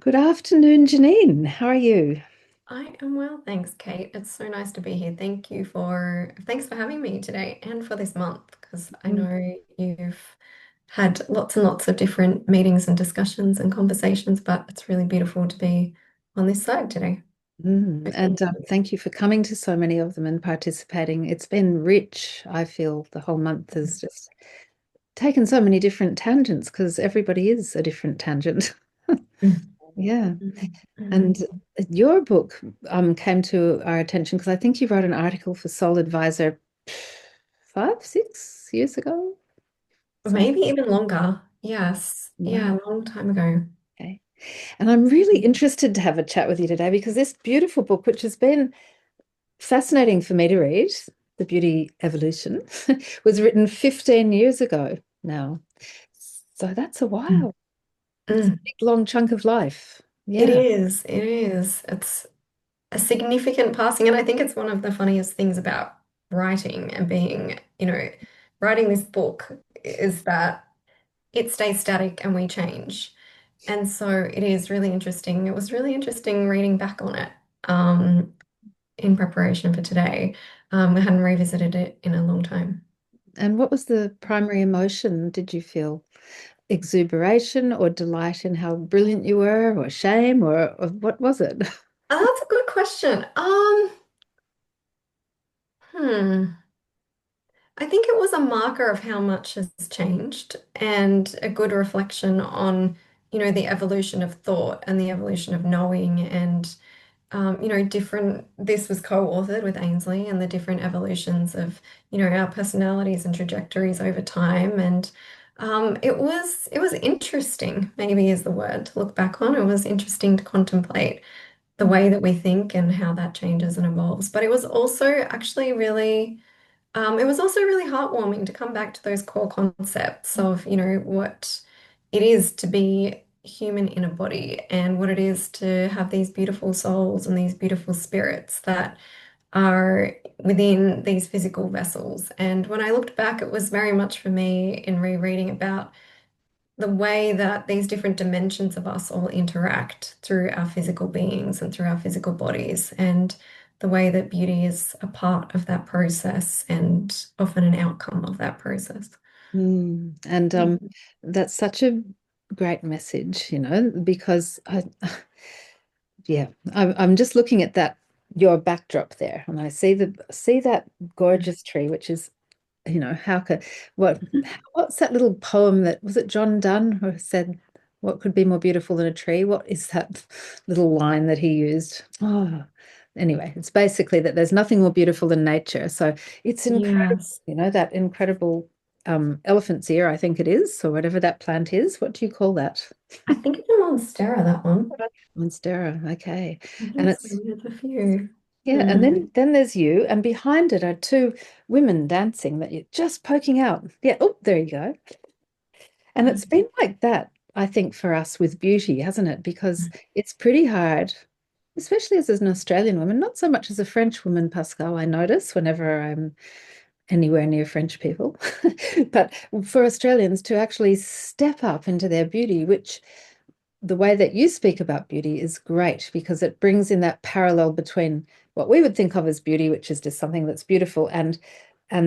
Good afternoon, Jeannine. How are you? I am well, thanks, Kate. It's so nice to be here. Thanks for having me today and for this month, because I Mm, know you've had lots and lots of different meetings and discussions and conversations, but it's really beautiful to be on this side today. And thank you for coming to so many of them and participating. It's been rich. I feel the whole month has just taken so many different tangents because everybody is a different tangent. Yeah. And your book came to our attention because I think you wrote an article for Soul Advisor 5, 6 years ago. Something. Maybe even longer. Yes. Wow. Yeah, a long time ago. Okay. And I'm really interested to have a chat with you today because this beautiful book, which has been fascinating for me to read, The Beauty Evolution, was written 15 years ago now. So that's a Mm. while. It's a Mm. big, long chunk of life. It Yeah. is. It is. It's a significant passing. And I think it's one of the funniest things about writing and writing this book is that it stays static and we change. And so it is really interesting. It was really interesting reading back on it in preparation for today. We hadn't revisited it in a long time. And what was the primary emotion did you feel? Exuberation or delight in how brilliant you were, or shame, or what was it? Oh, that's a good question. Hmm. I think it was a marker of how much has changed and a good reflection on, the evolution of thought and the evolution of knowing and, this was co-authored with Ainsley and the different evolutions of, our personalities and trajectories over time. And it was interesting, maybe is the word to look back on. It was interesting to contemplate the way that we think and how that changes and evolves. But it was also really heartwarming to come back to those core concepts of, what it is to be human in a body and what it is to have these beautiful souls and these beautiful spirits that are within these physical vessels. And when I looked back, it was very much for me in rereading about the way that these different dimensions of us all interact through our physical beings and through our physical bodies, and the way that beauty is a part of that process and often an outcome of that process. And that's such a great message, because yeah, I'm just looking at that your backdrop there, and I see that gorgeous tree, which is, how could what what's that little poem that was it John Donne who said, "What could be more beautiful than a tree?" What is that little line that he used? Oh, anyway, it's basically that there's nothing more beautiful than nature. So it's incredible, Yes. that incredible elephant's ear, I think it is, or whatever that plant is. What do you call that? I think it's a monstera, that one. Monstera. Okay. I And think so. it's There's a few. yeah, and Mm. then there's you, and behind it are two women dancing that you're just poking out. Yeah, oh, there you go. And it's been like that, I think, for us with beauty, hasn't it? Because it's pretty hard, especially as an Australian woman, not so much as a French woman, Pascal, I notice whenever I'm anywhere near French people, but for Australians to actually step up into their beauty, which the way that you speak about beauty is great because it brings in that parallel between what we would think of as beauty, which is just something that's beautiful, and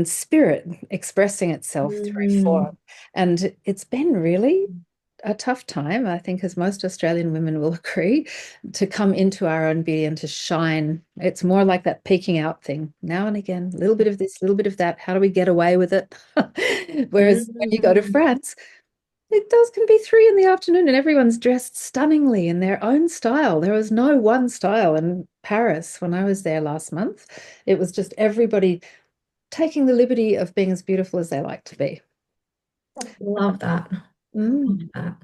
spirit expressing itself through form. Mm. And it's been really a tough time, I think, as most Australian women will agree, to come into our own beauty and to shine. It's more like that peeking out thing now and again, a little bit of this, a little bit of that. How do we get away with it? Whereas when you go to Mm. France, it does can be 3 in the afternoon and everyone's dressed stunningly in their own style. There was no one style in Paris when I was there last month. It was just everybody taking the liberty of being as beautiful as they like to be. Love that. Love Mm, that.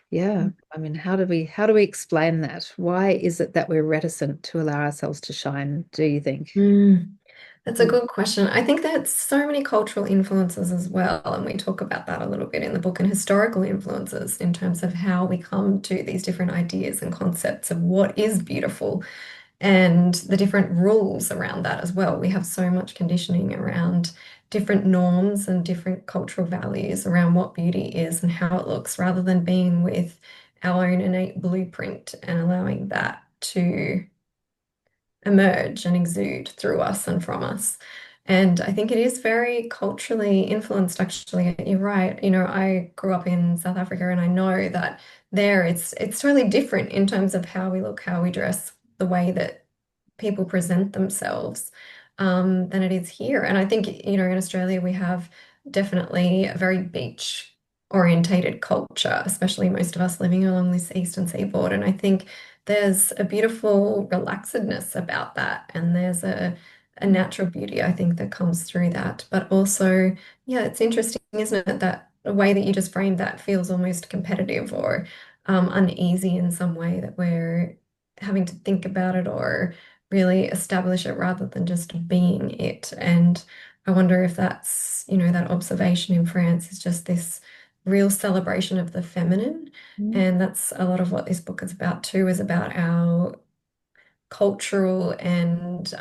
yeah. I mean, how do we explain that? Why is it that we're reticent to allow ourselves to shine, do you think? Mm. That's a Mm, good question. I think there's so many cultural influences as well, and we talk about that a little bit in the book, and historical influences in terms of how we come to these different ideas and concepts of what is beautiful and the different rules around that as well. We have so much conditioning around different norms and different cultural values around what beauty is and how it looks, rather than being with our own innate blueprint and allowing that to emerge and exude through us and from us. And I think it is very culturally influenced, actually. You're right. I grew up in South Africa and I know that there it's totally different in terms of how we look, how we dress, the way that people present themselves than it is here. And I think, in Australia, we have definitely a very beach orientated culture, especially most of us living along this eastern seaboard. And I think there's a beautiful relaxedness about that. And there's a natural beauty, I think, that comes through that. But also, yeah, it's interesting, isn't it, that the way that you just framed that feels almost competitive or uneasy in some way, that we're having to think about it or really establish it rather than just being it. And I wonder if that's, that observation in France is just this real celebration of the feminine. Mm. And that's a lot of what this book is about too, is about our cultural and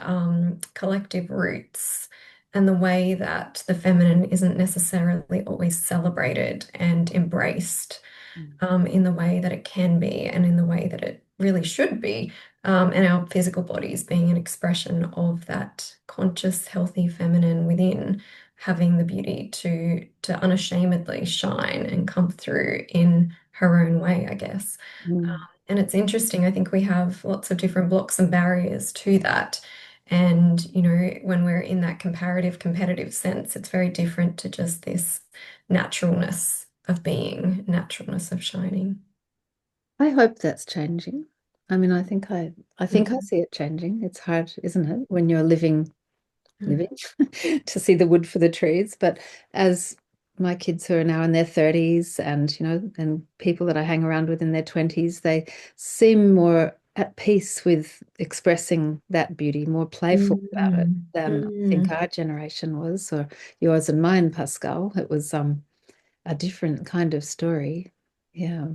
collective roots and the way that the feminine isn't necessarily always celebrated and embraced in the way that it can be and in the way that it really should be. And our physical bodies being an expression of that conscious, healthy feminine within, having the beauty to unashamedly shine and come through in her own way, I guess. Mm. And it's interesting. I think we have lots of different blocks and barriers to that. And, when we're in that comparative, competitive sense, it's very different to just this naturalness of being, naturalness of shining. I hope that's changing. I mean, I think I Mm. see it changing. It's hard, isn't it, when you're living Mm. to see the wood for the trees. But as my kids who are now in their 30s and, and people that I hang around with in their 20s, they seem more at peace with expressing that beauty, more playful about it Mm. than I think Mm. our generation was, or yours and mine, Pascal. It was a different kind of story. Yeah.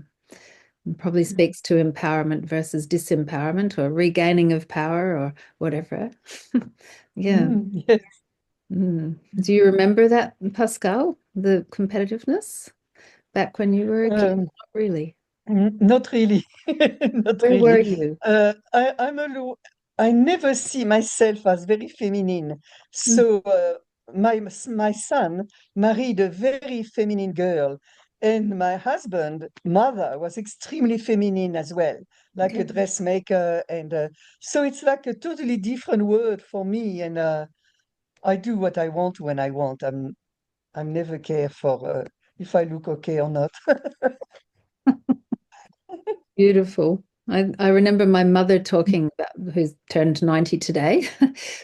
And probably speaks to empowerment versus disempowerment or regaining of power or whatever. Yeah. Yes. Mm. Do you remember that, Pascal, the competitiveness back when you were a kid? Um, Not really. Not really. Not Where were really. you? I'm a low. I never see myself as very feminine. Mm. So my son married a very feminine girl, and my husband, mother, was extremely feminine as well, like a Okay. dressmaker, and so it's like a totally different world for me. And I do what I want when I want. I'm never care for if I look okay or not. Beautiful. I remember my mother talking about who's turned 90 today,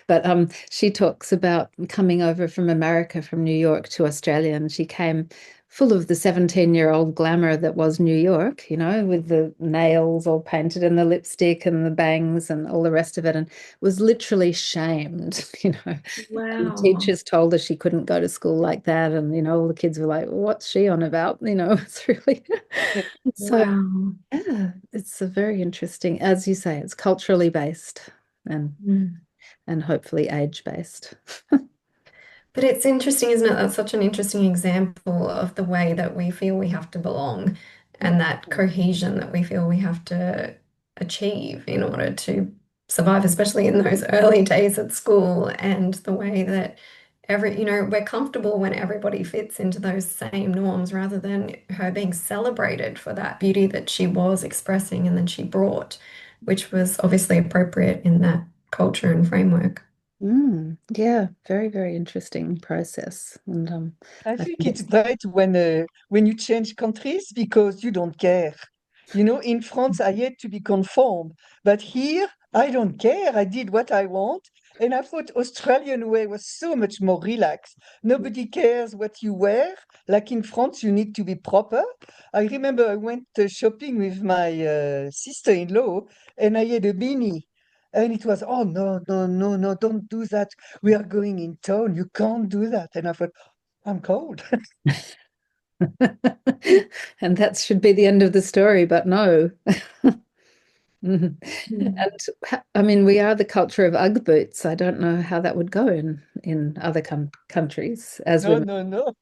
but she talks about coming over from America, from New York to Australia, and she came full of the 17-year-old glamour that was New York, with the nails all painted and the lipstick and the bangs and all the rest of it, and was literally shamed, And the Wow. teachers told her she couldn't go to school like that, and all the kids were like, "What's she on about?" It's really so. Wow. Yeah, it's a very interesting, as you say, it's culturally based and Mm. and hopefully age based. But it's interesting, isn't it? That's such an interesting example of the way that we feel we have to belong and that cohesion that we feel we have to achieve in order to survive, especially in those early days at school, and the way that we're comfortable when everybody fits into those same norms rather than her being celebrated for that beauty that she was expressing and that she brought, which was obviously appropriate in that culture and framework. Yeah, very, very interesting process. And I I think think it's it's great when you change countries because you don't care. In France, I had to be conformed, but here I don't care. I did what I want, and I thought Australian way was so much more relaxed. Nobody cares what you wear. Like in France, you need to be proper. I remember I went shopping with my sister-in-law, and I had a beanie. And it was, oh, no, no, no, no, don't do that. We are going in town. You can't do that. And I thought, I'm cold. and that should be the end of the story, but no. Mhm. Mm. And I mean, we are the culture of Ugg boots. I don't know how that would go in other countries as No, women. no,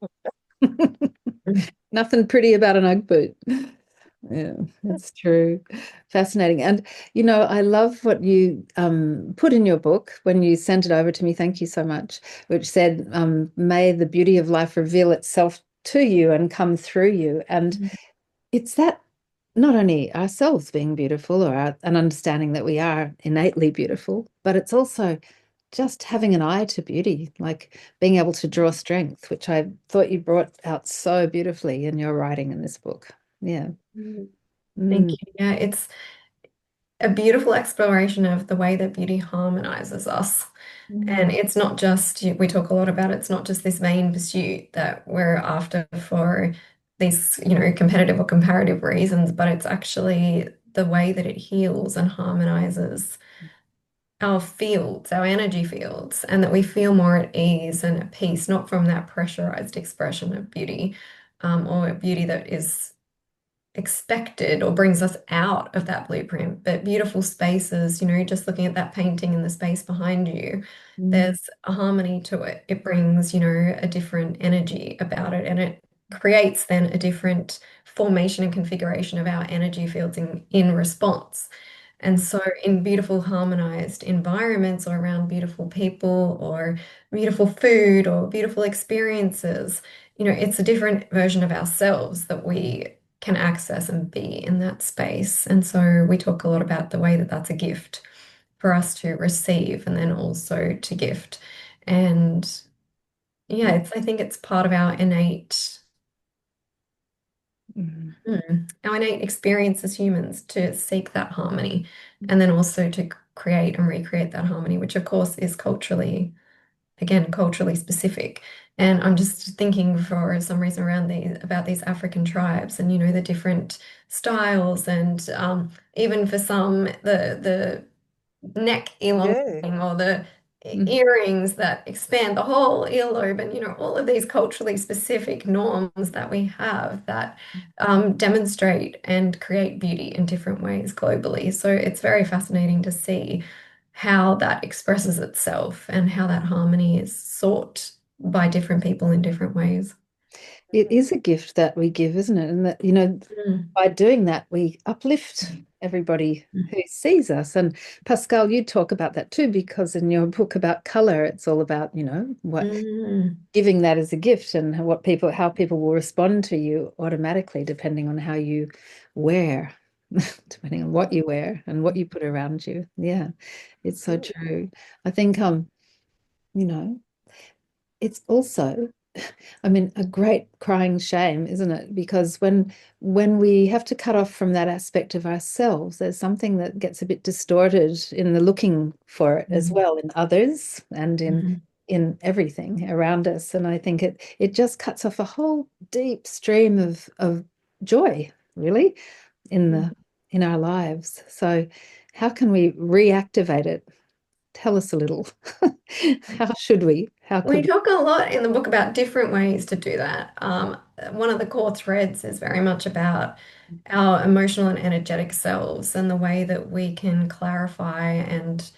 no. Nothing pretty about an Ugg boot. Yeah, it's true. Fascinating. And I love what you put in your book when you sent it over to me. Thank you so much, which said, may the beauty of life reveal itself to you and come through you. And it's that not only ourselves being beautiful or an understanding that we are innately beautiful, but it's also just having an eye to beauty, like being able to draw strength, which I thought you brought out so beautifully in your writing in this book. Yeah. Thank Mm, you. Yeah, it's a beautiful exploration of the way that beauty harmonizes us. And mm, it's not just, we talk a lot about it's not just this vain pursuit that we're after for these, competitive or comparative reasons, but it's actually the way that it heals and harmonizes our fields, our energy fields, and that we feel more at ease and at peace, not from that pressurized expression of beauty, or beauty that is expected or brings us out of that blueprint. But beautiful spaces, just looking at that painting in the space behind you, mm, there's a harmony to it. It brings, a different energy about it, and it creates then a different formation and configuration of our energy fields in response. And so, in beautiful, harmonized environments or around beautiful people or beautiful food or beautiful experiences, it's a different version of ourselves that we can access and be in that space. And so, we talk a lot about the way that that's a gift for us to receive and then also to gift. And yeah, I think it's part of our innate. mm, Our innate experience as humans to seek that harmony and then also to create and recreate that harmony, which of course is culturally, again, culturally specific. And I'm just thinking for some reason around about these African tribes and the different styles and even for some the neck Yeah. elongating or the mm, earrings that expand the whole earlobe and all of these culturally specific norms that we have that demonstrate and create beauty in different ways globally. So it's very fascinating to see how that expresses itself and how that harmony is sought by different people in different ways. It is a gift that we give, isn't it? And that, Mm. by doing that, we uplift everybody who sees us. And Pascal, you talk about that too, because in your book about color, it's all about, what Mm. giving that as a gift and how people will respond to you automatically, depending on how you wear, depending on what you wear and what you put around you. Yeah, it's so true. I think, you know, it's also, I mean, a great crying shame, isn't it? Because when we have to cut off from that aspect of ourselves, there's something that gets a bit distorted in the looking for it as Mm. well in others and Mhm. in everything around us. And I think it just cuts off a whole deep stream of joy, really, in Mm. the in our lives. So how can we reactivate it? Tell us a little. How should we? How We could talk a lot in the book about different ways to do that. One of the core threads is very much about our emotional and energetic selves and the way that we can clarify and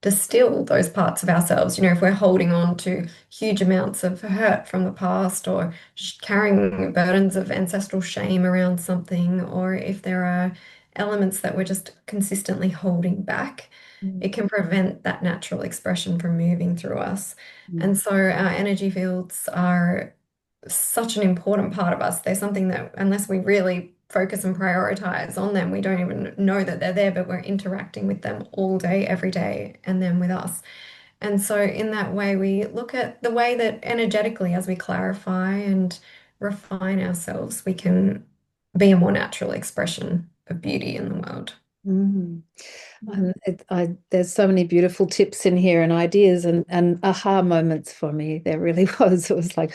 distill those parts of ourselves. If we're holding on to huge amounts of hurt from the past or carrying burdens of ancestral shame around something, or if there are elements that we're just consistently holding back, we? it can prevent that natural expression from moving through us. And so our energy fields are such an important part of us. They're something that, unless we really focus and prioritize on them, we don't even know that they're there, but we're interacting with them all day, every day, and then with us. And so, in that way, we look at the way that energetically, as we clarify and refine ourselves, we can be a more natural expression of beauty in the world. Mm. And there's so many beautiful tips in here and ideas and aha moments for me. There really was. It was like,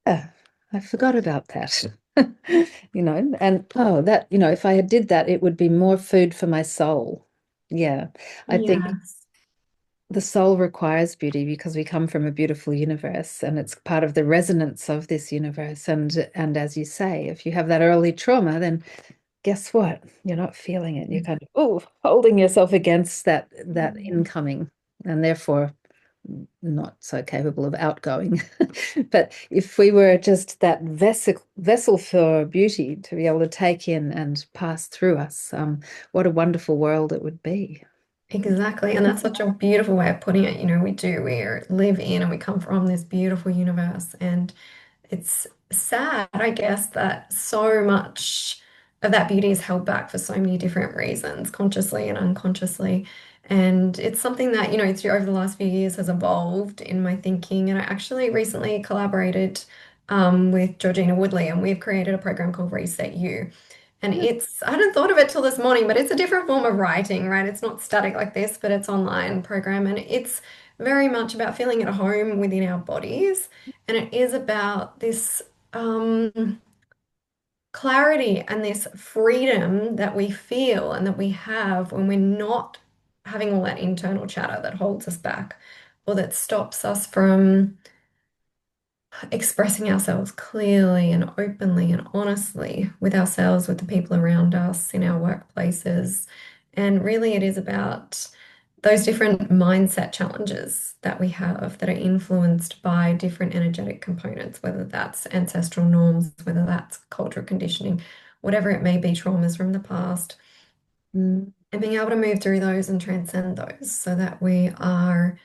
yeah, I forgot about that. And oh, that, if I had did that, it would be more food for my soul. Yeah. I think Yes. the soul requires beauty because we come from a beautiful universe and it's part of the resonance of this universe. And as you say, if you have that early trauma, then guess what? You're not feeling it. You're kind of, holding yourself against that incoming and therefore not so capable of outgoing. But if we were just that vessel for beauty to be able to take in and pass through us, what a wonderful world it would be. Exactly. And that's such a beautiful way of putting it. We live in and we come from this beautiful universe. And it's sad, I guess, that so much of that beauty is held back for so many different reasons, consciously and unconsciously. And it's something that, through over the last few years has evolved in my thinking. And I actually recently collaborated with Georgina Woodley, and we've created a program called Reset You. And I hadn't thought of it till this morning, but it's a different form of writing, right? It's not static like this, but it's online program. And it's very much about feeling at home within our bodies. And it is about this clarity and this freedom that we feel and that we have when we're not having all that internal chatter that holds us back or that stops us from expressing ourselves clearly and openly and honestly with ourselves, with the people around us, in our workplaces. And really, it is about those different mindset challenges that we have that are influenced by different energetic components, whether that's ancestral norms, whether that's cultural conditioning, whatever it may be, traumas from the past, Mm, and being able to move through those and transcend those so that we are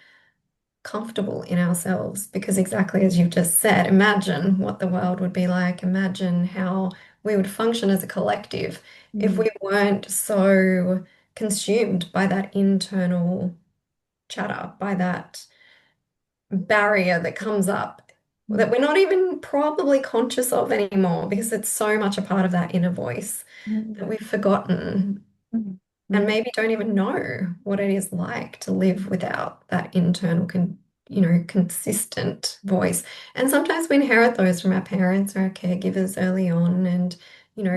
comfortable in ourselves. Because exactly as you've just said, imagine what the world would be like. Imagine how we would function as a collective if mm, we weren't so consumed by that internal chatter, by that barrier that comes up mm, that we're not even probably conscious of anymore because it's so much a part of that inner voice mm, that we've forgotten mm, and mm, maybe don't even know what it is like to live without that internal consistent voice. And sometimes we inherit those from our parents or our caregivers early on, and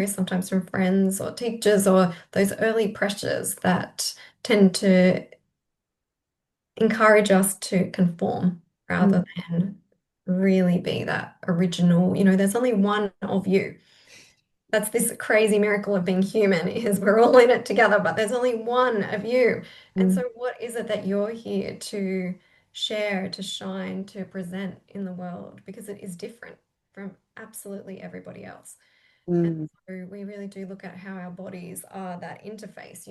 sometimes from friends or teachers or those early pressures that tend to encourage us to conform mm, rather than really be that original. There's only one of you. That's this crazy miracle of being human is we're all in it together, but there's only one of you. And mm, so what is it that you're here to share, to shine, to present in the world? Because it is different from absolutely everybody else. And mm, so we really do look at how our bodies are that interface.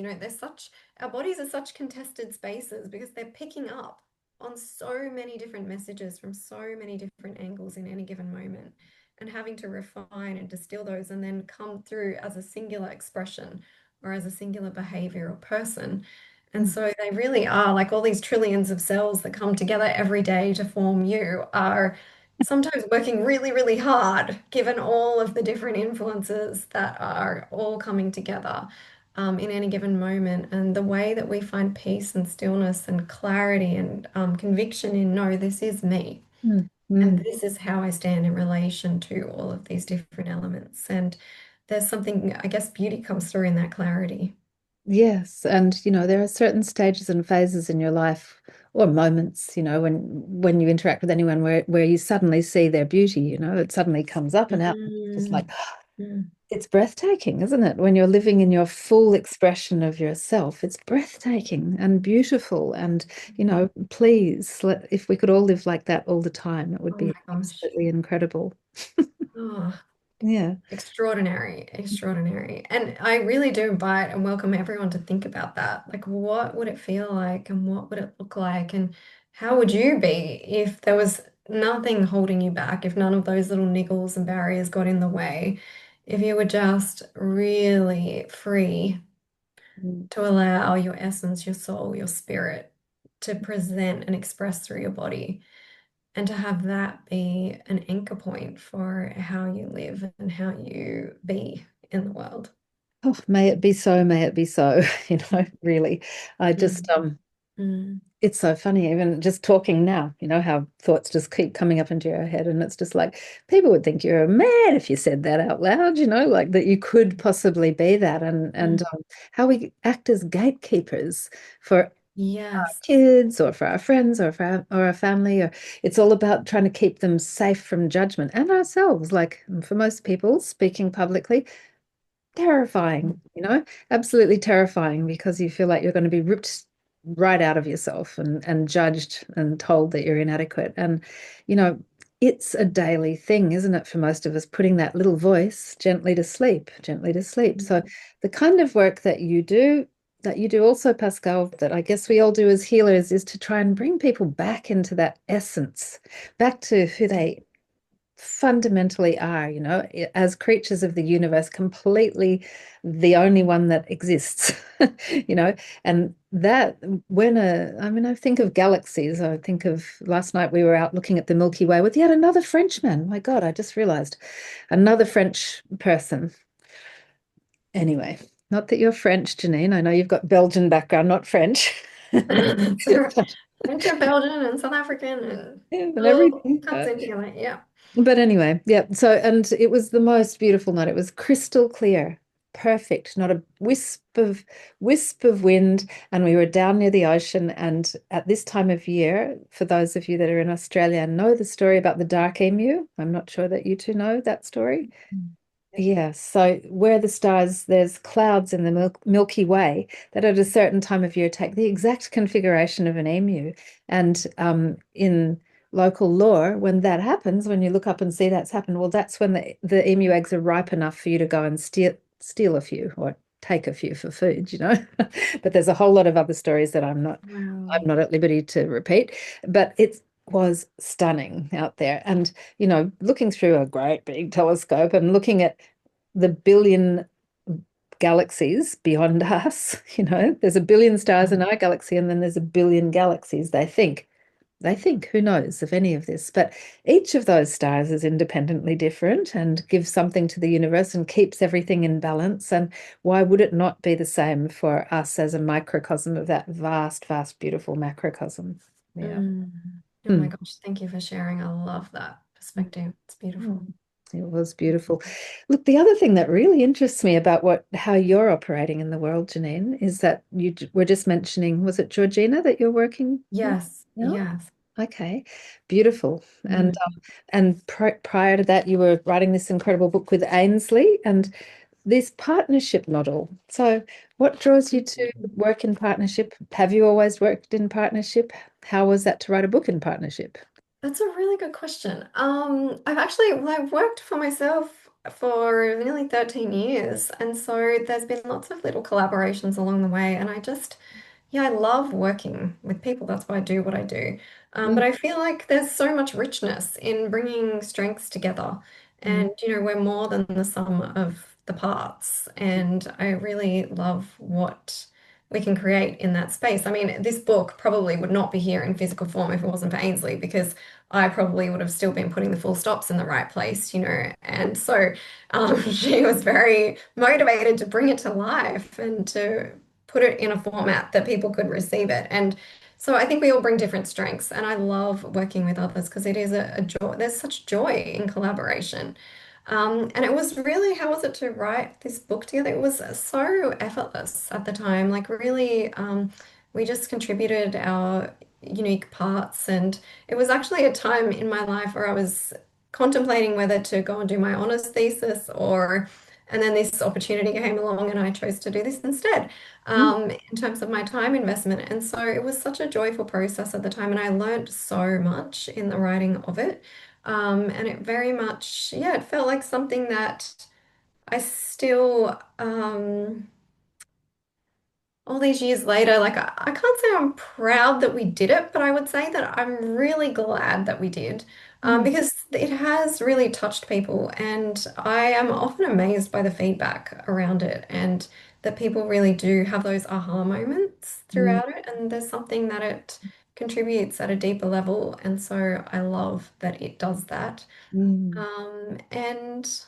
Our bodies are such contested spaces because they're picking up on so many different messages from so many different angles in any given moment and having to refine and distill those and then come through as a singular expression or as a singular behavior or person. And mm, so they really are like all these trillions of cells that come together every day to form you are sometimes working really, really hard, given all of the different influences that are all coming together in any given moment. And the way that we find peace and stillness and clarity and conviction in, no, this is me. mm, And mm. this is how I stand in relation to all of these different elements. And there's something, I guess, beauty comes through in that clarity. Yes, and there are certain stages and phases in your life or moments, when you interact with anyone where you suddenly see their beauty, it suddenly comes up and out. It's just like Mm, mm, it's breathtaking, isn't it? When you're living in your full expression of yourself, it's breathtaking and beautiful. And, please, if we could all live like that all the time, it would oh my be gosh. absolutely incredible. Oh, Yeah. extraordinary, extraordinary. And I really do invite and welcome everyone to think about that. Like, what would it feel like and what would it look like? And how would you be if there was nothing holding you back, if none of those little niggles and barriers got in the way, if you were just really free Mm. to allow your essence, your soul, your spirit to present and express through your body? And to have that be an anchor point for how you live and how you be in the world. Oh, may it be so, may it be so, really. I just Mm, mm, it's so funny, even just talking now, how thoughts just keep coming up into your head. And it's just like people would think you're mad if you said that out loud, like that you could possibly be that. And mm. how we act as gatekeepers for Yes. kids or for our friends or or our family, or it's all about trying to keep them safe from judgment and ourselves. Like for most people, speaking publicly, terrifying, absolutely terrifying because you feel like you're going to be ripped right out of yourself and judged and told that you're inadequate. And, you know, it's a daily thing, isn't it, for most of us, putting that little voice gently to sleep, gently to sleep. So the kind of work that you do also, Pascal, that I guess we all do as healers is to try and bring people back into that essence, back to who they fundamentally are, you know, as creatures of the universe, completely the only one that exists, you know, and that I mean, I think of galaxies. I think of last night we were out looking at the Milky Way with yet another Frenchman. My God, I just realized another French person. Anyway, not that you're French, Jeannine. I know you've got Belgian background, not French. So French and Belgian and South African and And all everything. comes in together. Yeah. But anyway, yeah. So, and it was the most beautiful night. It was crystal clear, perfect, not a wisp of wind. And we were down near the ocean. And at this time of year, for those of you that are in Australia, know the story about the dark emu. I'm not sure that you two know that story. Yeah, so where the stars, there's clouds in the Milky Way that at a certain time of year take the exact configuration of an emu. And in local lore, when that happens, when you look up and see that's happened, well, that's when the emu eggs are ripe enough for you to go and steal a few or take a few for food, you know. But there's a whole lot of other stories that I'm Wow. not at liberty to repeat. But it was stunning out there. And you know, looking through a great big telescope and looking at the billion galaxies beyond us, you know, there's a billion stars in our galaxy, and then there's a billion galaxies, they think, who knows of any of this, but each of those stars is independently different and gives something to the universe and keeps everything in balance. And why would it not be the same for us as a microcosm of that vast, vast, beautiful macrocosm? Yeah. Mm. Oh my Mm. gosh, thank you for sharing. I love that perspective. It's beautiful. Mm. It was beautiful. Look, the other thing that really interests me about how you're operating in the world, Jeannine, is that were just mentioning, was it Georgina that you're working with Yes, now? yes. Okay, beautiful. Mm. And prior to that, you were writing this incredible book with Ainsley and this partnership model. So, what draws you to work in partnership? Have you always worked in partnership? How was that to write a book in partnership? That's a really good question. I've worked for myself for nearly 13 years, and so there's been lots of little collaborations along the way, and yeah, I love working with people. That's why I do what I do. But Mm, I feel like there's so much richness in bringing strengths together, mm, and we're more than the sum of the parts, and I really love what we can create in that space. I mean, this book probably would not be here in physical form if it wasn't for Ainsley, because I probably would have still been putting the full stops in the right place, And so she was very motivated to bring it to life and to put it in a format that people could receive it. And so I think we all bring different strengths, and I love working with others because it is a joy. There's such joy in collaboration. And it was really, how was it to write this book together? It was so effortless at the time. Like, really, we just contributed our unique parts. And it was actually a time in my life where I was contemplating whether to go and do my honors thesis and then this opportunity came along and I chose to do this instead, mm, in terms of my time investment. And so it was such a joyful process at the time. And I learned so much in the writing of it. And it very much, yeah, it felt like something that I still, all these years later, like I can't say I'm proud that we did it, but I would say that I'm really glad that we did, mm, because it has really touched people. And I am often amazed by the feedback around it and that people really do have those aha moments mm, throughout it. And there's something that it contributes at a deeper level. And so I love that it does that. mm, And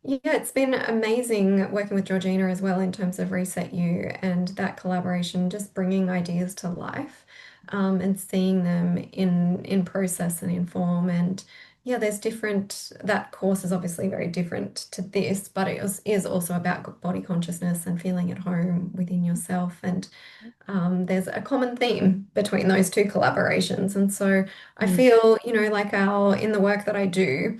yeah, it's been amazing working with Georgina as well in terms of Reset You and that collaboration, just bringing ideas to life, and seeing them in process and in form. And yeah, there's different, that course is obviously very different to this, but is also about body consciousness and feeling at home within yourself. And there's a common theme between those two collaborations. And so I mm. feel, like in the work that I do,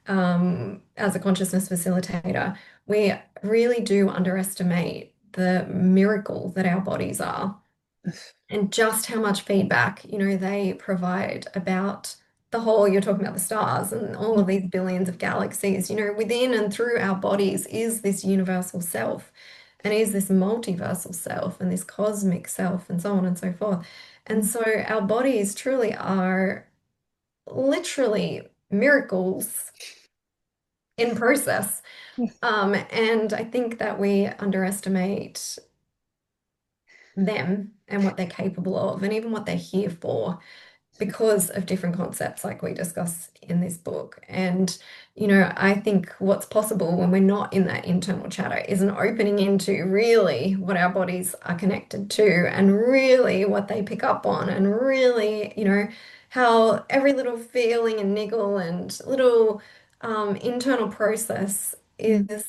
as a consciousness facilitator, we really do underestimate the miracle that our bodies are. and just how much feedback, they provide about the whole, you're talking about the stars and all of these billions of galaxies, within and through our bodies is this universal self and is this multiversal self and this cosmic self and so on and so forth. And so our bodies truly are literally miracles in process. And I think that we underestimate them and what they're capable of, and even what they're here for, because of different concepts like we discuss in this book. And, I think what's possible when we're not in that internal chatter is an opening into really what our bodies are connected to and really what they pick up on and really, how every little feeling and niggle and little internal process Mm. is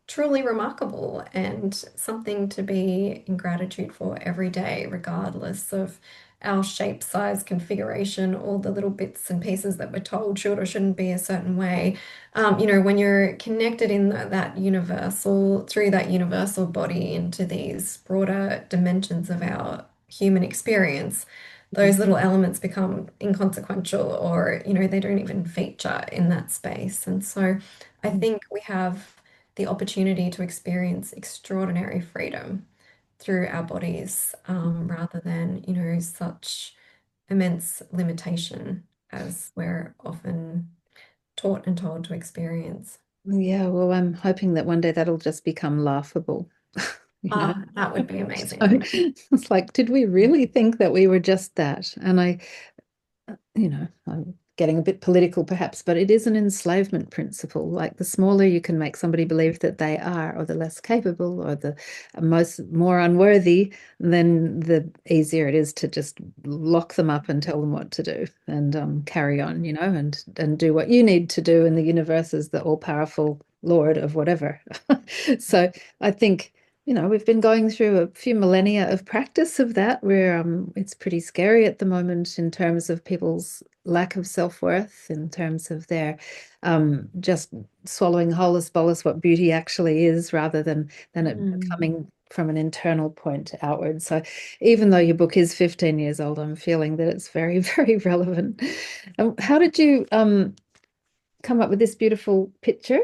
truly remarkable and something to be in gratitude for every day, regardless of our shape, size, configuration, all the little bits and pieces that we're told should or shouldn't be a certain way. When you're connected in that universal, through that universal body into these broader dimensions of our human experience, those little elements become inconsequential or, they don't even feature in that space. And so I think we have the opportunity to experience extraordinary freedom through our bodies, rather than, such immense limitation as we're often taught and told to experience. Yeah, well, I'm hoping that one day that'll just become laughable, you know. Ah, that would be So amazing. it's like, did we really think that we were just that? And I'm getting a bit political perhaps, but it is an enslavement principle. Like the smaller you can make somebody believe that they are, or the less capable, or the more unworthy, then the easier it is to just lock them up and tell them what to do and carry on, and do what you need to do. And the universe is the all-powerful Lord of whatever. So I think we've been going through a few millennia of practice of that, where it's pretty scary at the moment in terms of people's lack of self-worth, in terms of their just swallowing whole as bolus what beauty actually is, rather than it Mm. coming from an internal point outward. So even though your book is 15 years old, I'm feeling that it's very, very relevant. How did you come up with this beautiful picture?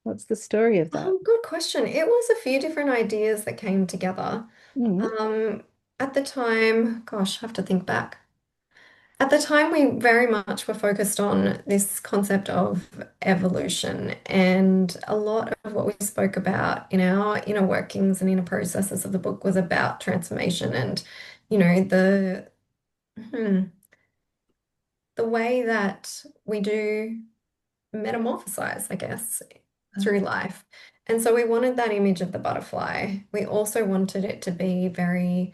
What's the story of that? Good question. It was a few different ideas that came together. Mm. Um, at the time, gosh, I have to think back. At the time, we very much were focused on this concept of evolution, and a lot of what we spoke about in our inner workings and inner processes of the book was about transformation and, the hmm, the way that we do metamorphosize, I guess, through life. And so we wanted that image of the butterfly. We also wanted it to be very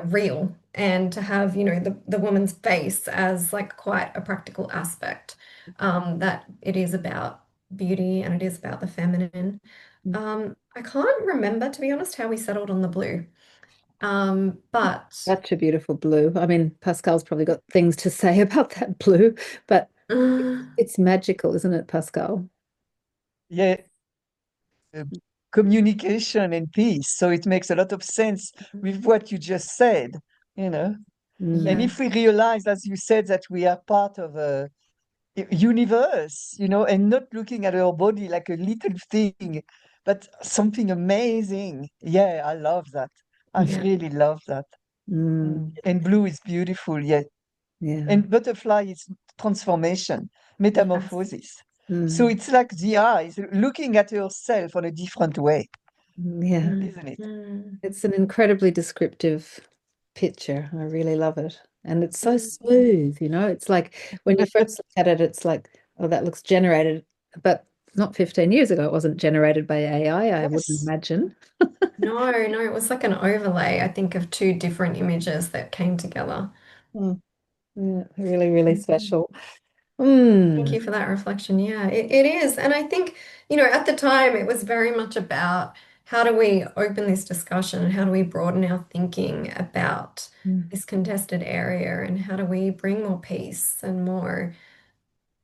real and to have, the woman's face as like quite a practical aspect, that it is about beauty and it is about the feminine. I can't remember, to be honest, how we settled on the blue. But Such a beautiful blue. I mean, Pascal's probably got things to say about that blue, but it's magical, isn't it, Pascal? Yeah, uh, communication and peace. So it makes a lot of sense with what you just said, you know. And Mm, if we yes. realize, as you said, that we are part of a universe, and not looking at our body like a little thing, but something amazing. Yeah, I love that. I Yeah. really love that. mm, And blue is beautiful, yeah. yeah. And butterfly is transformation, Yes. metamorphosis. So Mm, it's like the eyes looking at yourself on a different way, yeah. isn't it? Mm. It's an incredibly descriptive picture. I really love it. And it's so Mm. smooth, It's like when you first look at it, it's like, oh, that looks generated. But not 15 years ago, it wasn't generated by AI, I wouldn't Yes. imagine. No, no, it was like an overlay, I think, of two different images that came together. Mm, yeah, really, really Mhm. special. Thank Mm, you for that reflection. Yeah, it is. And I think, at the time it was very much about how do we open this discussion and how do we broaden our thinking about mm, this contested area and how do we bring more peace and more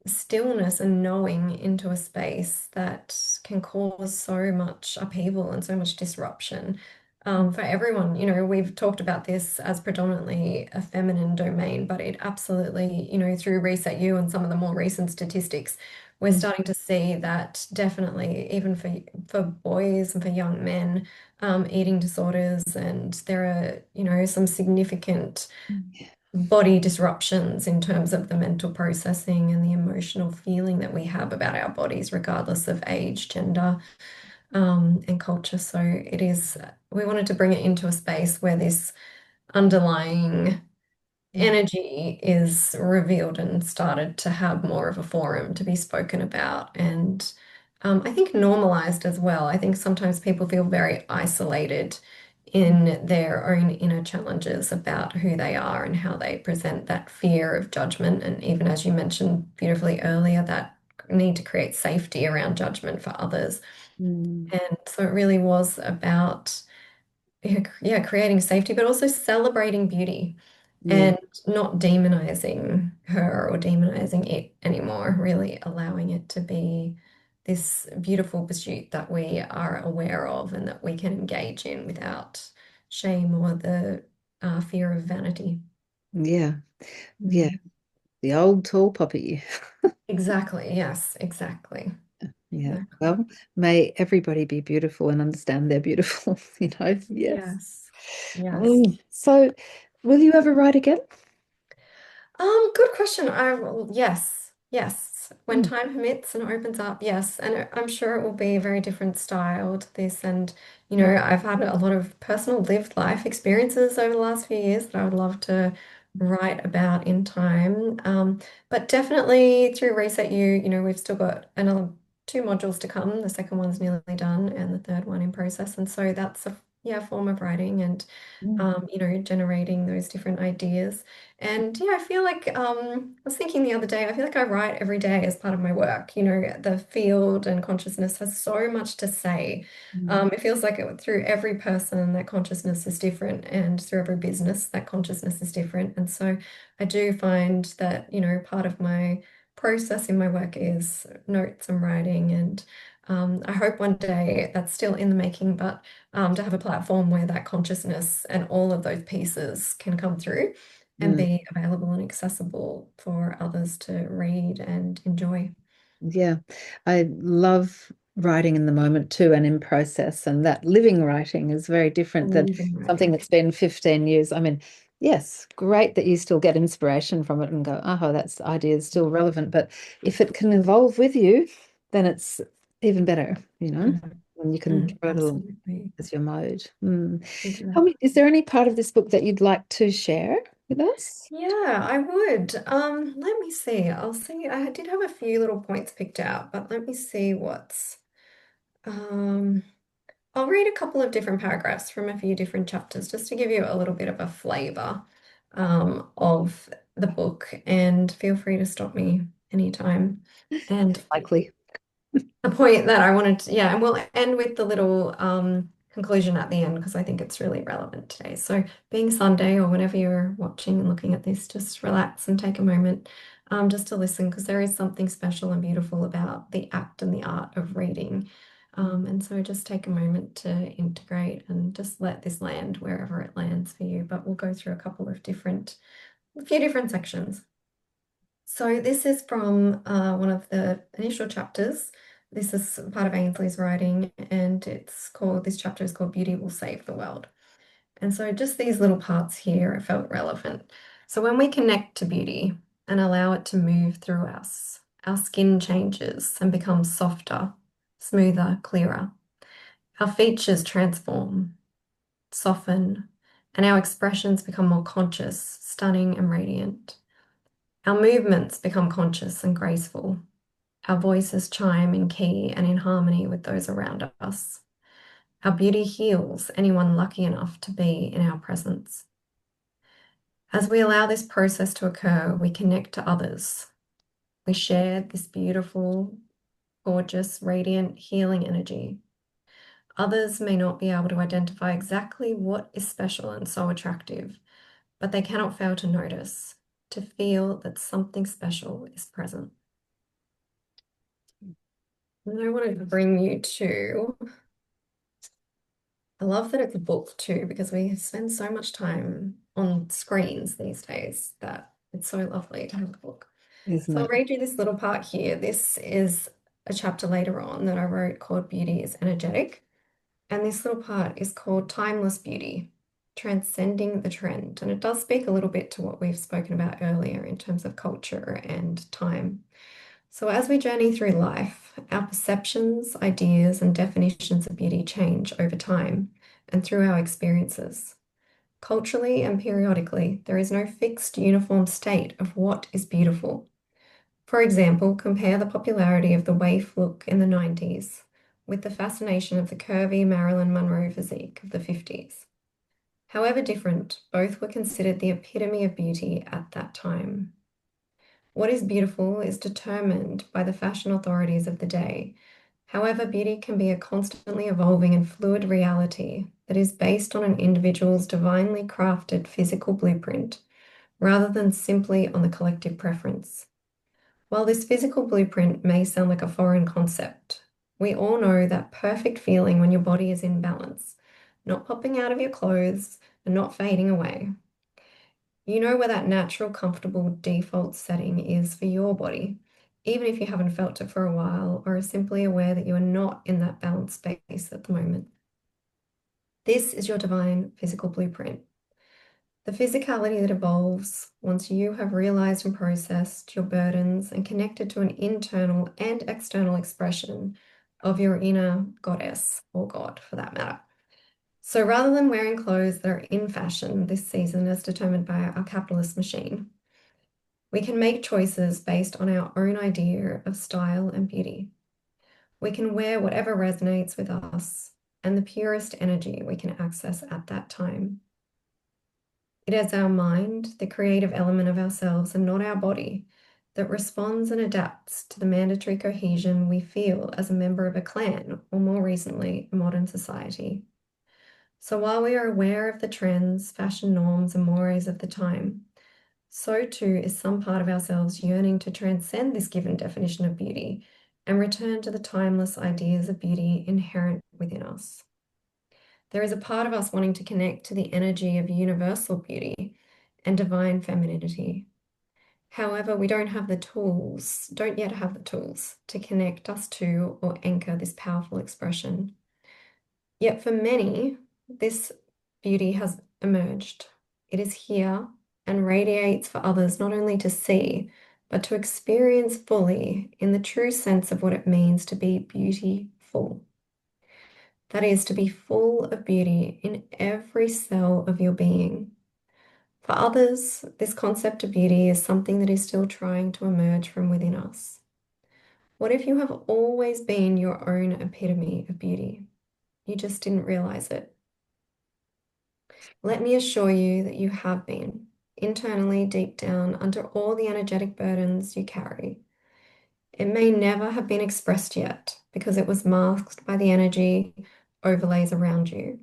stillness and knowing into a space that can cause so much upheaval and so much disruption. for everyone. We've talked about this as predominantly a feminine domain, but it absolutely, through Reset You and some of the more recent statistics, we're Mm. starting to see that definitely, even for boys and for young men, eating disorders, and there are, some significant body disruptions in terms of the mental processing and the emotional feeling that we have about our bodies, regardless of age, gender, and culture. So we wanted to bring it into a space where this underlying Mm. energy is revealed and started to have more of a forum to be spoken about. And I think normalized as well. I think sometimes people feel very isolated in their own inner challenges about who they are and how they present, that fear of judgment. And even as you mentioned beautifully earlier, that need to create safety around judgment for others. Mm. And so it really was about, yeah, creating safety, but also celebrating beauty Yeah. and not demonizing her or demonizing it anymore, really allowing it to be this beautiful pursuit that we are aware of and that we can engage in without shame or the fear of vanity. Yeah. Yeah. Mm. The old tall poppy. Exactly. Yes, exactly. Yeah. Exactly. Well, may everybody be beautiful and understand they're beautiful, Yes. Yes. Yes. So, will you ever write again? Good question. Yes, yes. When Mm. time permits and opens up, yes. And I'm sure it will be a very different style to this. And, I've had a lot of personal lived life experiences over the last few years that I would love to write about in time. But definitely through Reset You, we've still got another two modules to come. The second one's nearly done and the third one in process. And so that's a form of writing and Mm. generating those different ideas. And yeah, I feel like I was thinking the other day, I feel like I write every day as part of my work. The field and consciousness has so much to say. Mm. It feels like through every person, that consciousness is different, and through every business, that consciousness is different. And so I do find that, part of my process in my work is notes and writing. And I hope one day that's still in the making, but to have a platform where that consciousness and all of those pieces can come through and Mm. be available and accessible for others to read and enjoy. Yeah, I love writing in the moment too and in process, and that living writing is very different than Amazing something writing. that's been 15 years. I mean, yes, great that you still get inspiration from it and go, oh, that's idea is still relevant. But if it can evolve with you, then it's even better, Mhm. and you can draw it along Absolutely. as your mode. Mm. Tell me, Exactly. is there any part of this book that you'd like to share with us? Yeah, I would. Let me see. I'll see. I did have a few little points picked out, but let me see what's um I'll read a couple of different paragraphs from a few different chapters just to give you a little bit of a flavor of the book, and feel free to stop me anytime. And Likely. a point that I wanted to, yeah, and we'll end with the little conclusion at the end because I think it's really relevant today. So, being Sunday or whenever you're watching and looking at this, just relax and take a moment just to listen, because there is something special and beautiful about the act and the art of reading. And so just take a moment to integrate and just let this land wherever it lands for you. But we'll go through a few different sections. So this is from one of the initial chapters. This is part of Ainsley's writing, and this chapter is called Beauty Will Save the World. And so just these little parts here felt relevant. So when we connect to beauty and allow it to move through us, our skin changes and becomes softer, smoother, clearer. Our features transform, soften, and our expressions become more conscious, stunning, and radiant. Our movements become conscious and graceful. Our voices chime in key and in harmony with those around us. Our beauty heals anyone lucky enough to be in our presence. As we allow this process to occur, we connect to others. We share this beautiful, gorgeous, radiant, healing energy. Others may not be able to identify exactly what is special and so attractive, but they cannot fail to notice, to feel that something special is present. And I wanted to bring you to I love that it's a book too, because we spend so much time on screens these days that it's so lovely to have a book. isn't So I'll it? read you this little part here. This is a chapter later on that I wrote called Beauty is Energetic. And this little part is called Timeless Beauty, Transcending the Trend. And it does speak a little bit to what we've spoken about earlier in terms of culture and time. So as we journey through life, our perceptions, ideas, and definitions of beauty change over time and through our experiences. Culturally and periodically, there is no fixed uniform state of what is beautiful. For example, compare the popularity of the waif look in the 90s with the fascination of the curvy Marilyn Monroe physique of the 50s. However different, both were considered the epitome of beauty at that time. What is beautiful is determined by the fashion authorities of the day. However, beauty can be a constantly evolving and fluid reality that is based on an individual's divinely crafted physical blueprint rather than simply on the collective preference. While this physical blueprint may sound like a foreign concept, we all know that perfect feeling when your body is in balance, not popping out of your clothes and not fading away. You know where that natural, comfortable default setting is for your body, even if you haven't felt it for a while or are simply aware that you are not in that balanced space at the moment. This is your divine physical blueprint. The physicality that evolves once you have realized and processed your burdens and connected to an internal and external expression of your inner goddess or God for that matter. So rather than wearing clothes that are in fashion this season as determined by our capitalist machine, we can make choices based on our own idea of style and beauty. We can wear whatever resonates with us and the purest energy we can access at that time. It is our mind, the creative element of ourselves, and not our body, that responds and adapts to the mandatory cohesion we feel as a member of a clan, or more recently, a modern society. So while we are aware of the trends, fashion norms, and mores of the time, so too is some part of ourselves yearning to transcend this given definition of beauty and return to the timeless ideas of beauty inherent within us. There is a part of us wanting to connect to the energy of universal beauty and divine femininity. However, we don't yet have the tools to connect us to or anchor this powerful expression. Yet for many, this beauty has emerged. It is here and radiates for others not only to see, but to experience fully in the true sense of what it means to be beautiful. That is, to be full of beauty in every cell of your being. For others, this concept of beauty is something that is still trying to emerge from within us. What if you have always been your own epitome of beauty? You just didn't realize it. Let me assure you that you have been, internally, deep down, under all the energetic burdens you carry. It may never have been expressed yet because it was masked by the energy overlays around you,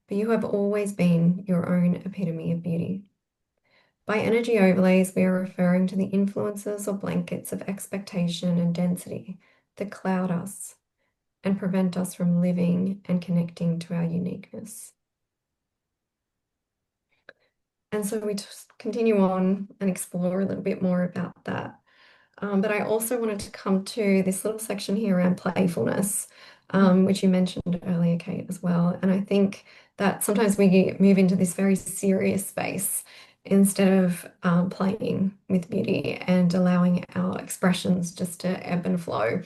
but you have always been your own epitome of beauty. By energy overlays, we are referring to the influences or blankets of expectation and density that cloud us and prevent us from living and connecting to our uniqueness. And so we just continue on and explore a little bit more about that. But I also wanted to come to this little section here around playfulness, which you mentioned earlier, Kate, as well. And I think that sometimes we move into this very serious space instead of playing with beauty and allowing our expressions just to ebb and flow.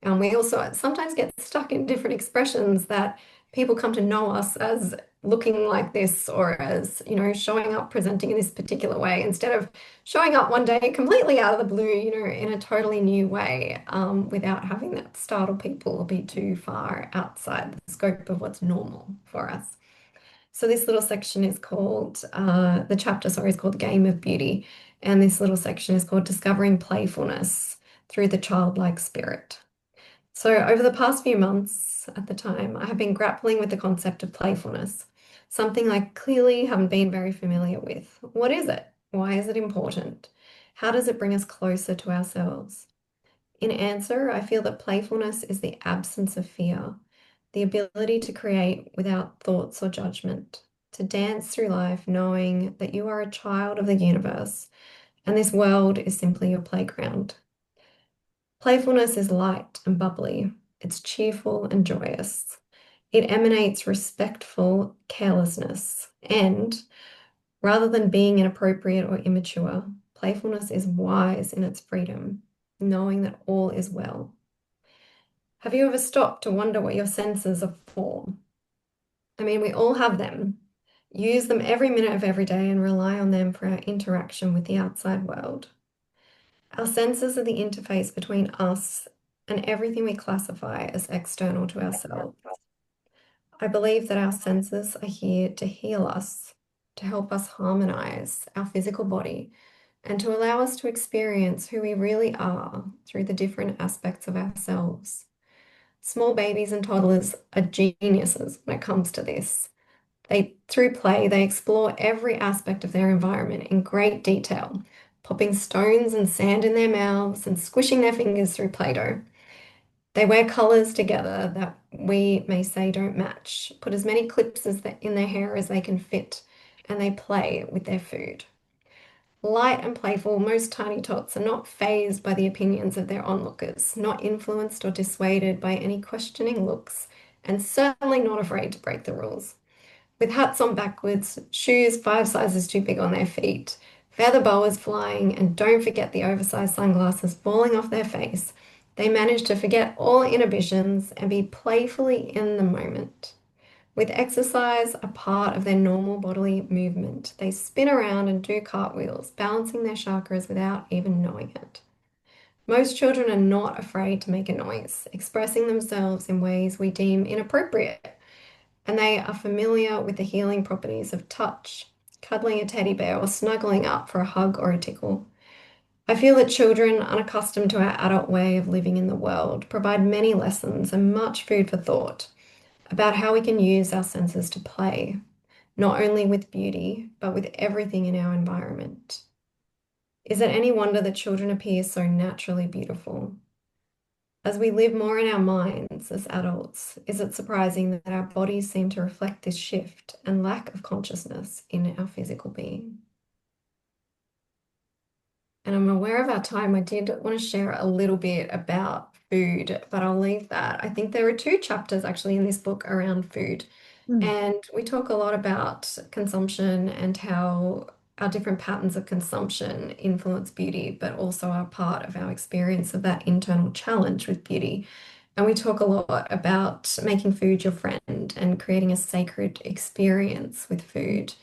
We also sometimes get stuck in different expressions that people come to know us as looking like this or as, showing up, presenting in this particular way instead of showing up one day completely out of the blue, in a totally new way, without having that startle people or be too far outside the scope of what's normal for us. So this little section is called, the chapter, sorry, is called Game of Beauty. And this little section is called Discovering Playfulness Through the Childlike Spirit. So over the past few months at the time, I have been grappling with the concept of playfulness, something I clearly haven't been very familiar with. What is it? Why is it important? How does it bring us closer to ourselves? In answer, I feel that playfulness is the absence of fear, the ability to create without thoughts or judgment, to dance through life knowing that you are a child of the universe and this world is simply your playground. Playfulness is light and bubbly, it's cheerful and joyous. It emanates respectful carelessness, and rather than being inappropriate or immature, playfulness is wise in its freedom, knowing that all is well. Have you ever stopped to wonder what your senses are for? I mean, we all have them. Use them every minute of every day and rely on them for our interaction with the outside world. Our senses are the interface between us and everything we classify as external to ourselves. I believe that our senses are here to heal us, to help us harmonize our physical body, and to allow us to experience who we really are through the different aspects of ourselves. Small babies and toddlers are geniuses when it comes to this. Through play, they explore every aspect of their environment in great detail, popping stones and sand in their mouths and squishing their fingers through Play-Doh. They wear colors together that we may say don't match, put as many clips in their hair as they can fit, and they play with their food. Light and playful, most tiny tots are not fazed by the opinions of their onlookers, not influenced or dissuaded by any questioning looks, and certainly not afraid to break the rules. With hats on backwards, shoes 5 sizes too big on their feet, feather boas flying, and don't forget the oversized sunglasses falling off their face, they manage to forget all inhibitions and be playfully in the moment. With exercise a part of their normal bodily movement, they spin around and do cartwheels, balancing their chakras without even knowing it. Most children are not afraid to make a noise, expressing themselves in ways we deem inappropriate, and they are familiar with the healing properties of touch, cuddling a teddy bear, or snuggling up for a hug or a tickle. I feel that children, unaccustomed to our adult way of living in the world, provide many lessons and much food for thought about how we can use our senses to play, not only with beauty, but with everything in our environment. Is it any wonder that children appear so naturally beautiful? As we live more in our minds as adults, is it surprising that our bodies seem to reflect this shift and lack of consciousness in our physical being? And I'm aware of our time. I did want to share a little bit about food, but I'll leave that. I think there are 2 chapters actually in this book around food. Mm. And we talk a lot about consumption and how our different patterns of consumption influence beauty, but also are part of our experience of that internal challenge with beauty. And we talk a lot about making food your friend and creating a sacred experience with food,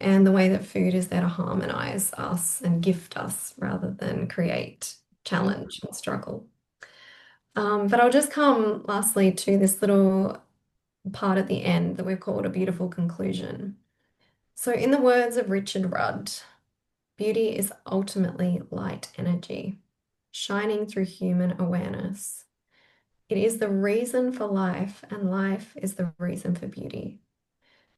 and the way that food is there to harmonize us and gift us rather than create challenge and struggle. But I'll just come lastly to this little part at the end that we've called a beautiful conclusion. So, in the words of Richard Rudd, beauty is ultimately light energy, shining through human awareness. It is the reason for life, and life is the reason for beauty.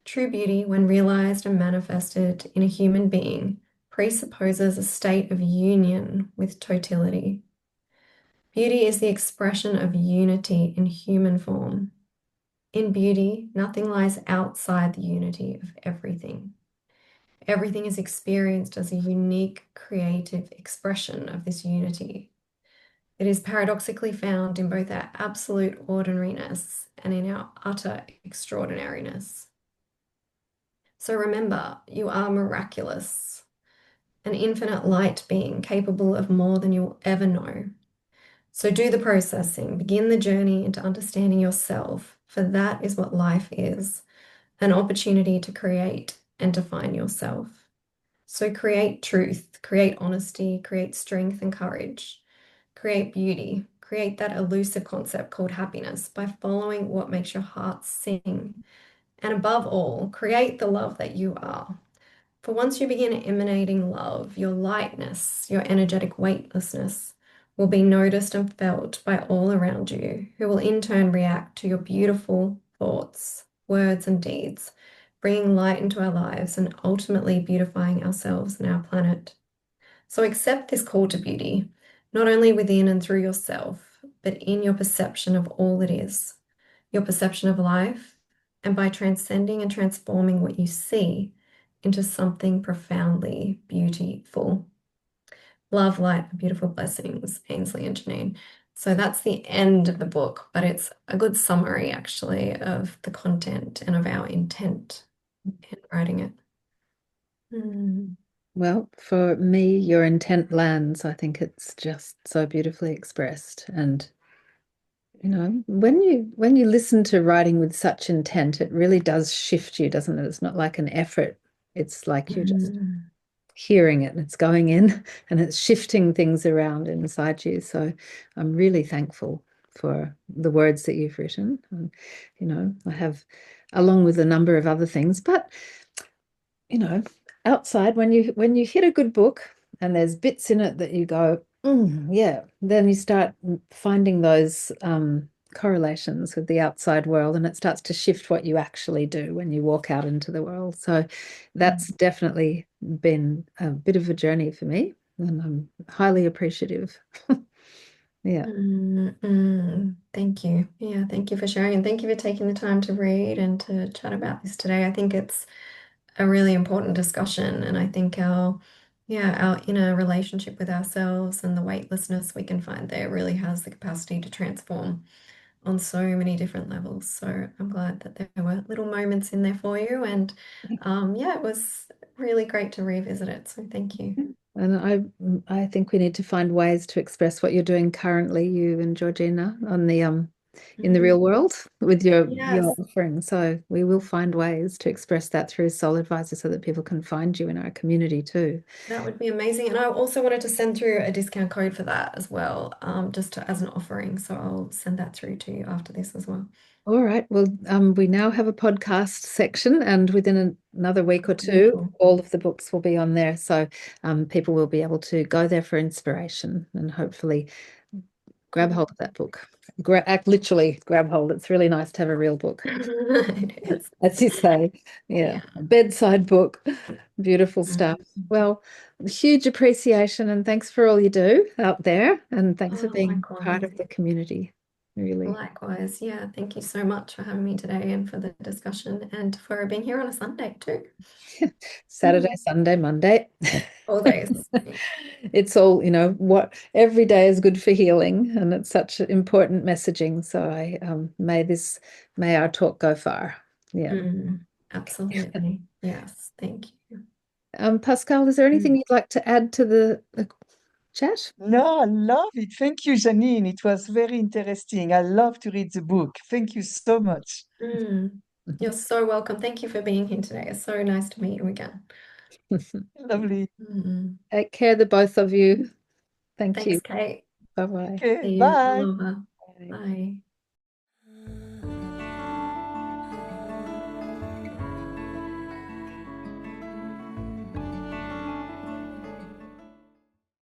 True beauty, when realized and manifested in a human being, presupposes a state of union with totality. Beauty is the expression of unity in human form. In beauty, nothing lies outside the unity of everything. Everything is experienced as a unique creative expression of this unity. It is paradoxically found in both our absolute ordinariness and in our utter extraordinariness. So remember, you are miraculous, an infinite light being capable of more than you'll ever know. So do the processing, begin the journey into understanding yourself, for that is what life is, an opportunity to create and define yourself. So create truth, create honesty, create strength and courage, create beauty, create that elusive concept called happiness by following what makes your heart sing. And above all, create the love that you are. For once you begin emanating love, your lightness, your energetic weightlessness will be noticed and felt by all around you, who will in turn react to your beautiful thoughts, words, and deeds, bringing light into our lives and ultimately beautifying ourselves and our planet. So accept this call to beauty, not only within and through yourself, but in your perception of all it is. your perception of life, and by transcending and transforming what you see into something profoundly beautiful. Love, light, and beautiful blessings, Ainsley and Jeannine. So that's the end of the book, but it's a good summary actually of the content and of our intent in writing it. Mm. Well, for me, your intent lands. I think it's just so beautifully expressed. And when you listen to writing with such intent, it really does shift you, doesn't it? It's not like an effort. It's like you're just Mm. hearing it and it's going in and it's shifting things around inside you. So I'm really thankful for the words that you've written. And, I have, along with a number of other things, but you know, outside when you hit a good book and there's bits in it that you go, yeah, then you start finding those correlations with the outside world, and it starts to shift what you actually do when you walk out into the world. So that's definitely been a bit of a journey for me, and I'm highly appreciative. Yeah. Thank you. Yeah, thank you for sharing and thank you for taking the time to read and to chat about this today. I think it's a really important discussion, and I think our inner relationship with ourselves and the weightlessness we can find there really has the capacity to transform on so many different levels. So I'm glad that there were little moments in there for you, and yeah, it was really great to revisit it. So thank you. And I think we need to find ways to express what you're doing currently, you and Georgina, on the in the real Mhm. world with your Yes. offering. So we will find ways to express that through Soul Advisor so that people can find you in our community too. That would be amazing. And I also wanted to send through a discount code for that as well, as an offering. So I'll send that through to you after this as well. All right. Well, we now have a podcast section, and within another week or two, Wonderful. all of the books will be on there. So people will be able to go there for inspiration and hopefully grab hold of that book. Literally grab hold. It's really nice to have a real book, It is. as you say. Yeah, Yeah. a bedside book. Beautiful stuff. Mm. Well, huge appreciation and thanks for all you do out there. And thanks for Oh, being part likewise. of the community. Really. Likewise. Yeah. Thank you so much for having me today and for the discussion and for being here on a Sunday too. Saturday, Sunday, Monday. All days. It's all, what every day is good for healing, and it's such important messaging. So may our talk go far. Yeah. Absolutely. Yes. Thank you. Pascal, is there anything Mm. you'd like to add to the chat? No, I love it. Thank you, Jeannine. It was very interesting. I love to read the book. Thank you so much. Mm. You're so welcome. Thank you for being here today. It's so nice to meet you again. Lovely. Mm. Take care, the both of you. Thank you. Thanks, Kate. Bye bye. Okay, See you. bye. Aloha. Bye. Bye.